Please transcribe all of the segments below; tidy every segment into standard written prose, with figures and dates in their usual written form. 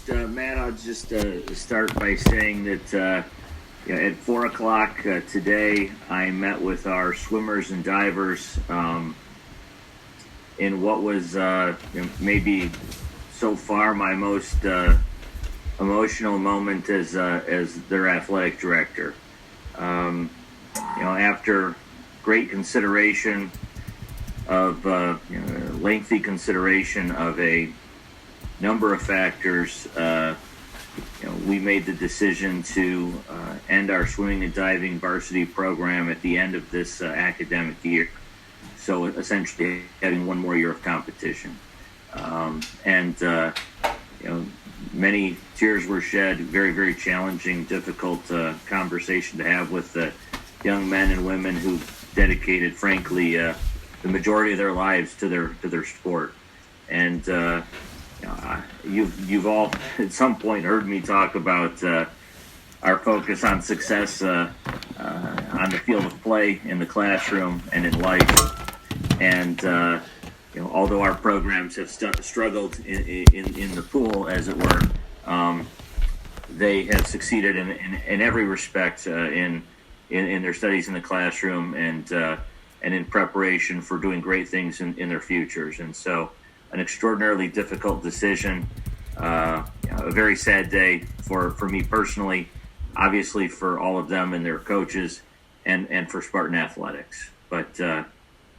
Matt, I'll just start by saying that at 4 o'clock today, I met with our swimmers and divers in what was maybe so far my most emotional moment as their athletic director. After great consideration of lengthy consideration of a number of factors, we made the decision to end our swimming and diving varsity program at the end of this academic year. So essentially having one more year of competition. And many tears were shed, very, very challenging, difficult conversation to have with the young men and women who dedicated, frankly, the majority of their lives to their sport. And you've all at some point heard me talk about our focus on success on the field of play, in the classroom, and in life. And although our programs have struggled in the pool, as it were, they have succeeded in every respect in their studies in the classroom and in preparation for doing great things in their futures. And so, an extraordinarily difficult decision, a very sad day for me personally, obviously for all of them and their coaches, and for Spartan Athletics. But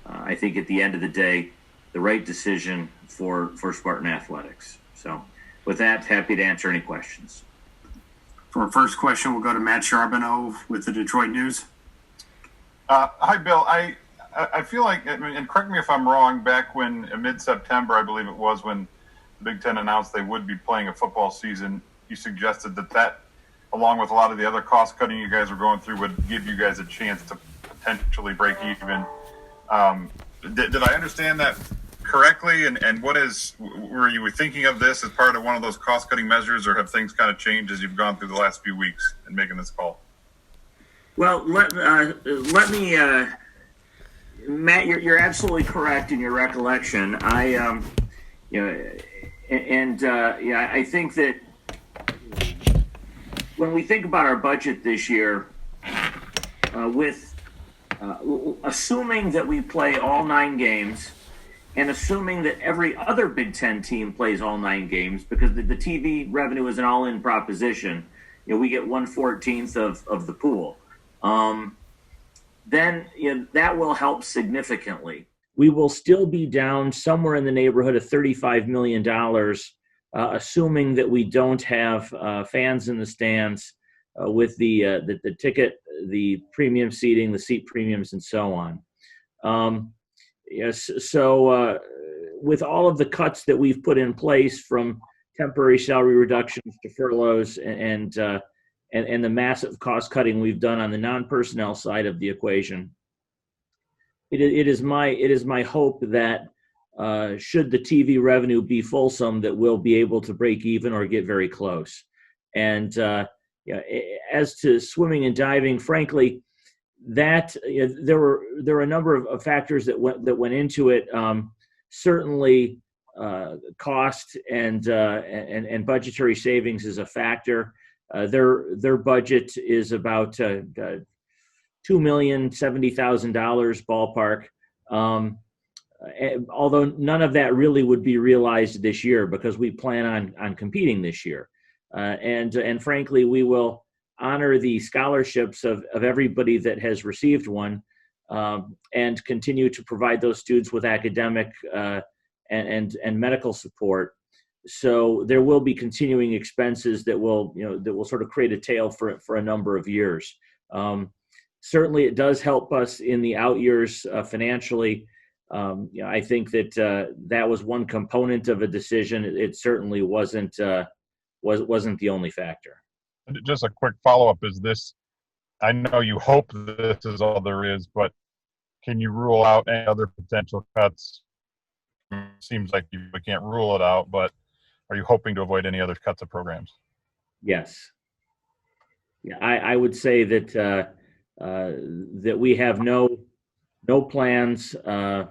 I think at the end of the day, the right decision for Spartan Athletics. So with that, happy to answer any questions. For our first question, we'll go to Matt Charbonneau with the Detroit News. Hi, Bill. I feel like, and correct me if I'm wrong, back when mid-September, I believe it was, when the Big Ten announced they would be playing a football season, you suggested that, along with a lot of the other cost cutting you guys were going through, would give you guys a chance to potentially break even. Did I understand that correctly? And were you thinking of this as part of one of those cost cutting measures, or have things kind of changed as you've gone through the last few weeks in making this call? Well, let me, Matt, you're absolutely correct in your recollection. I think that when we think about our budget this year, with assuming that we play all 9 games, and assuming that every other Big Ten team plays all 9 games, because the TV revenue is an all-in proposition, we get 1/14 of the pool. Then that will help significantly. We will still be down somewhere in the neighborhood of $35 million, assuming that we don't have fans in the stands with the ticket, the premium seating, the seat premiums, and so on. So with all of the cuts that we've put in place, from temporary salary reductions to furloughs and the massive cost cutting we've done on the non-personnel side of the equation, it is my hope that should the TV revenue be fulsome, that we'll be able to break even or get very close. And as to swimming and diving, frankly, that there were a number of factors that went into it. Certainly, cost and budgetary savings is a factor. Their budget is about $2,070,000 ballpark. Although none of that really would be realized this year, because we plan on competing this year. And frankly, we will honor the scholarships of everybody that has received one, and continue to provide those students with academic and medical support. So there will be continuing expenses that will sort of create a tail for a number of years. Certainly, it does help us in the out years financially. I think that that was one component of a decision. It certainly wasn't the only factor. Just a quick follow-up is this: I know you hope this is all there is, but can you rule out any other potential cuts? Seems like you can't rule it out, but are you hoping to avoid any other cuts of programs? Yes. Yeah, I would say that that we have no plans to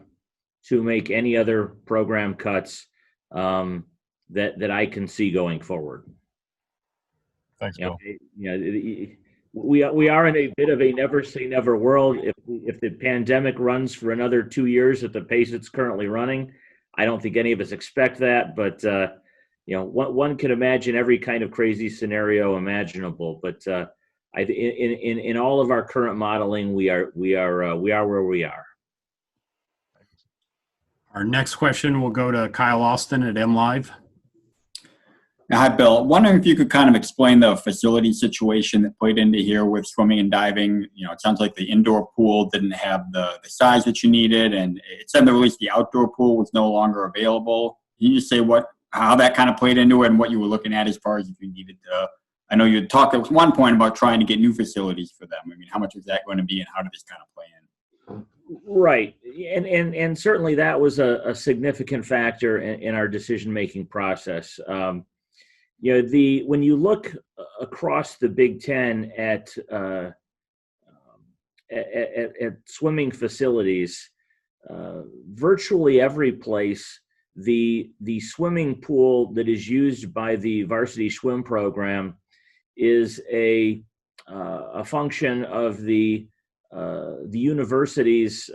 make any other program cuts. that I can see going forward. Thanks, You know, Bill. we are in a bit of a never say never world. If the pandemic runs for another 2 years at the pace it's currently running, I don't think any of us expect that. But one can imagine every kind of crazy scenario imaginable. But in all of our current modeling, we are where we are. Our next question will go to Kyle Austin at MLive. Hi, Bill. Wondering if you could kind of explain the facility situation that played into here with swimming and diving. It sounds like the indoor pool didn't have the size that you needed, and it said that at least the outdoor pool was no longer available. Can you just say how that kind of played into it and what you were looking at as far as if you needed to? I know you had talked at one point about trying to get new facilities for them. I mean, how much is that going to be, and how did this kind of play in? Right, and certainly that was a significant factor in our decision-making process. When you look across the Big Ten at swimming facilities, virtually every place the swimming pool that is used by the varsity swim program is a function of the university's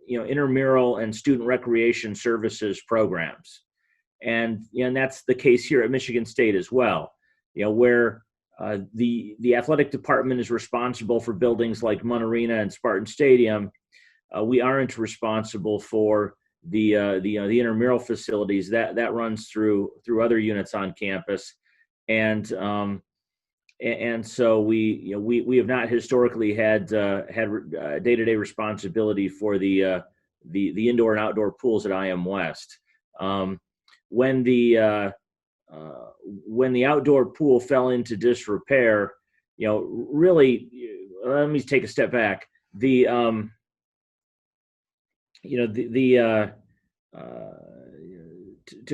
intramural and student recreation services programs. And that's the case here at Michigan State as well, where the athletic department is responsible for buildings like Munn Arena and Spartan Stadium. We aren't responsible for the intramural facilities that runs through other units on campus, and so we have not historically had day-to-day responsibility for the indoor and outdoor pools at IM West. When the outdoor pool fell into disrepair, really, let me take a step back. To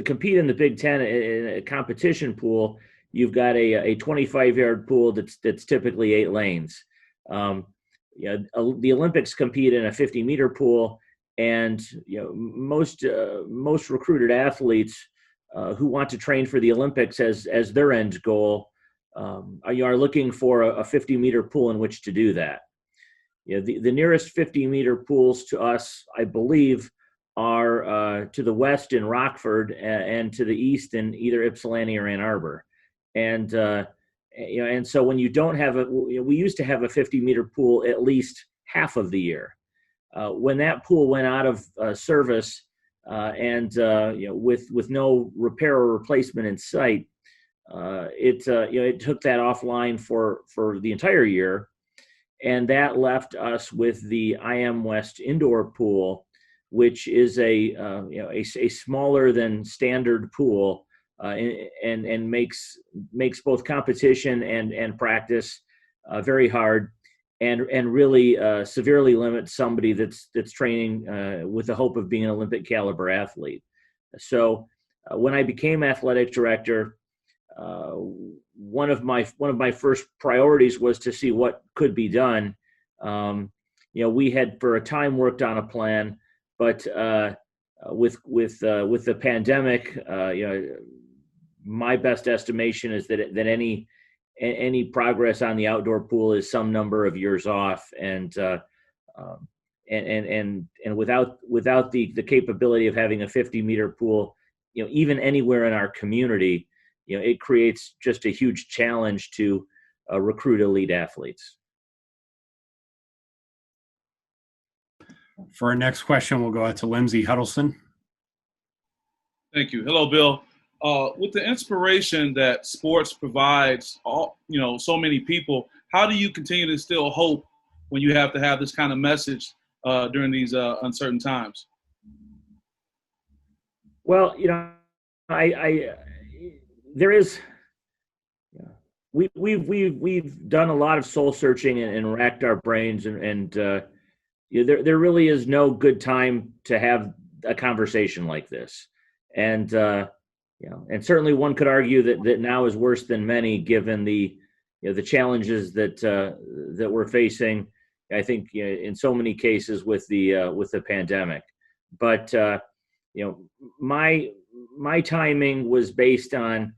compete in the Big Ten in a competition pool, you've got a 25-yard pool that's typically 8 lanes. The Olympics compete in a 50-meter pool. And most recruited athletes who want to train for the Olympics as their end goal are looking for a 50-meter pool in which to do that. The nearest 50-meter pools to us, I believe, are to the west in Rockford and to the east in either Ypsilanti or Ann Arbor. And so when you don't have we used to have a 50-meter pool at least half of the year. When that pool went out of service and with no repair or replacement in sight, it took that offline for the entire year, and that left us with the IM West indoor pool, which is a smaller than standard pool, and makes both competition and practice very hard. And really severely limit somebody that's training with the hope of being an Olympic caliber athlete. So when I became athletic director, one of my first priorities was to see what could be done. We had for a time worked on a plan, but with the pandemic, my best estimation is that any progress on the outdoor pool is some number of years off, and without the capability of having a 50-meter pool, even anywhere in our community, it creates just a huge challenge to recruit elite athletes. For our next question, we'll go out to Lindsay Huddleston. Thank you. Hello, Bill. With the inspiration that sports provides so many people, how do you continue to instill hope when you have to have this kind of message during these uncertain times? Well, we've done a lot of soul searching and racked our brains, and there really is no good time to have a conversation like this, and certainly one could argue that now is worse than many, given the challenges that we're facing. I think in so many cases with the pandemic. But my my timing was based on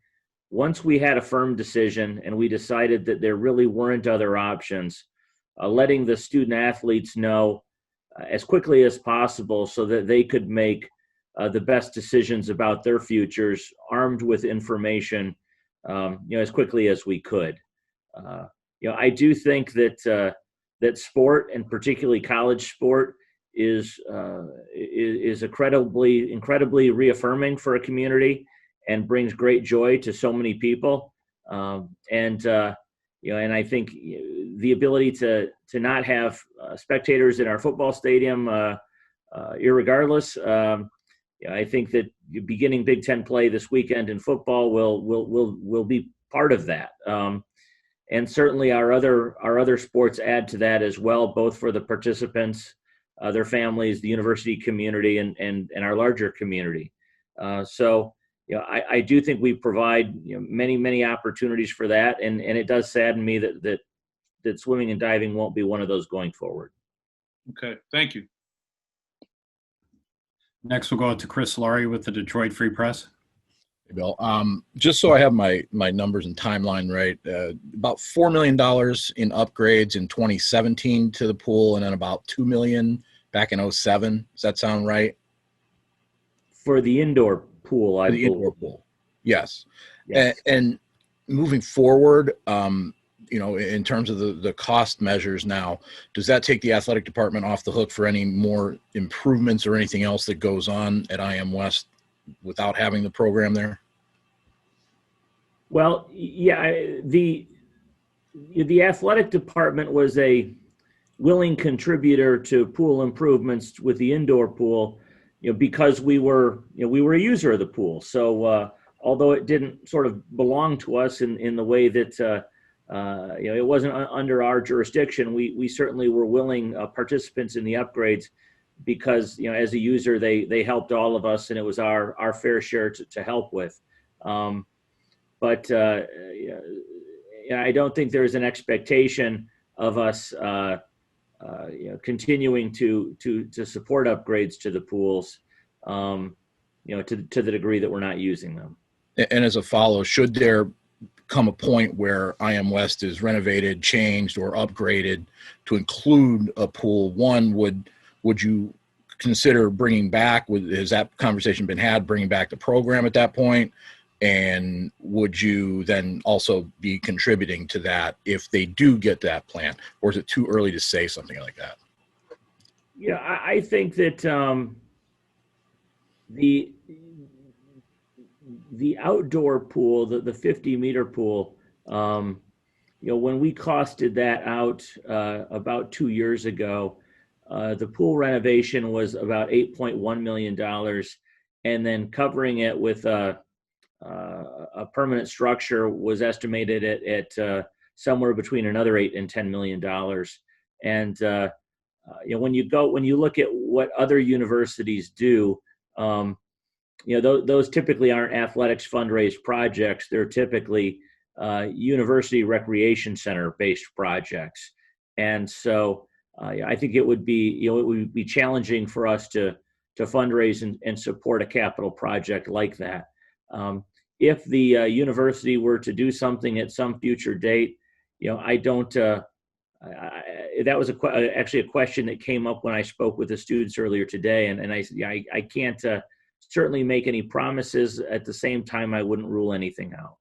once we had a firm decision and we decided that there really weren't other options, letting the student athletes know as quickly as possible so that they could make the best decisions about their futures, armed with information, as quickly as we could. I do think that that sport, and particularly college sport, is incredibly reaffirming for a community and brings great joy to so many people. And I think the ability to not have spectators in our football stadium, irregardless. I think that beginning Big Ten play this weekend in football will be part of that. And certainly our other sports add to that as well, both for the participants, their families, the university community, and our larger community. So I do think we provide many opportunities for that, and it does sadden me that swimming and diving won't be one of those going forward. Okay, thank you. Next, we'll go to Chris Laurie with the Detroit Free Press. Hey, Bill. Just so I have my numbers and timeline right, about $4 million in upgrades in 2017 to the pool, and then about $2 million back in 2007. Does that sound right? For the indoor pool, I believe. The indoor pool, yes. Yes. And moving forward, in terms of the cost measures now, does that take the athletic department off the hook for any more improvements or anything else that goes on at IM West without having the program there? Well, yeah, the athletic department was a willing contributor to pool improvements with the indoor pool, because we were a user of the pool. So although it didn't sort of belong to us in the way that it wasn't under our jurisdiction, we certainly were willing participants in the upgrades, because as a user they helped all of us, and it was our fair share to help with. But I don't think there's an expectation of us continuing to support upgrades to the pools, to the degree that we're not using them. And as a follow, should there come a point where IM West is renovated, changed, or upgraded to include a pool, would you consider bringing back, has that conversation been had, bringing back the program at that point? And would you then also be contributing to that if they do get that plan? Or is it too early to say something like that? Yeah, I think that the outdoor pool, the 50-meter pool, when we costed that out about 2 years ago, the pool renovation was about $8.1 million, and then covering it with a permanent structure was estimated at somewhere between another $8 and $10 million. And when you look at what other universities do, those typically aren't athletics fundraise projects. They're typically university recreation center based projects. And so I think it would be challenging for us to fundraise and support a capital project like that. If the university were to do something at some future date, I don't. That was actually a question that came up when I spoke with the students earlier today, and I can't certainly make any promises. At the same time, I wouldn't rule anything out.